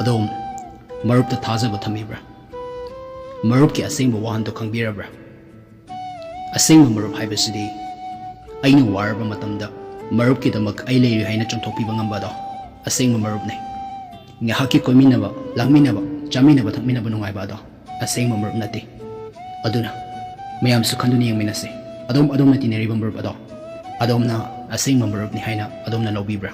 ꯑꯗꯣꯝ ꯃꯔꯨꯞꯇ ꯊꯥꯖꯕ ꯊꯝꯕꯤꯕ꯭ꯔꯥ? ꯃꯔꯨꯞꯀꯤ ꯑꯁꯦꯡꯕ ꯋꯥꯍꯟꯗꯣ ꯈꯪꯕꯤꯔꯕ꯭ꯔꯥ? ꯑꯁꯦꯡꯕ ꯃꯔꯨꯞ ꯍꯥꯏꯕꯁꯤꯗꯤ ꯑꯩꯅ ꯋꯥꯔꯕ ꯃꯇꯝꯗ ꯃꯔꯨꯞꯀꯤꯗꯃꯛ ꯑꯩ ꯂꯩꯔꯤ ꯍꯥꯏꯅ ꯆꯣꯡꯊꯣꯛꯄꯤꯕ ꯉꯝꯕꯗꯣ ꯑꯁꯦꯡꯕ ꯃꯔꯨꯞꯅꯤ. ꯉꯥꯏꯍꯥꯛꯀꯤ ꯀꯣꯏꯃꯤꯟꯅꯕ, ꯂꯥꯡꯃꯤꯟꯅꯕ, ꯆꯥꯃꯤꯟꯅꯕ, ꯊꯛꯃꯤꯟꯅꯕ ꯅꯨꯡꯉꯥꯏꯕ ꯑꯗꯣ ꯑꯁꯦꯡꯕ ꯃꯔꯨꯞ ꯅꯠꯇꯦ. ꯑꯗꯨꯅ ꯃꯌꯥꯝꯁꯨ ꯈꯟꯗꯨꯅ ꯌꯦꯡꯃꯤꯟꯅꯁꯤ. ꯑꯗꯣꯝꯅ ꯇꯤꯟꯅꯔꯤꯕ ꯃꯔꯨꯞ ꯑꯗꯣ ꯑꯗꯣꯝꯅ ꯑꯁꯦꯡꯕ ꯃꯔꯨꯞꯅꯤ ꯍꯥꯏꯅ ꯑꯗꯣꯝꯅ ꯂꯧꯕꯤꯕ꯭ꯔꯥ?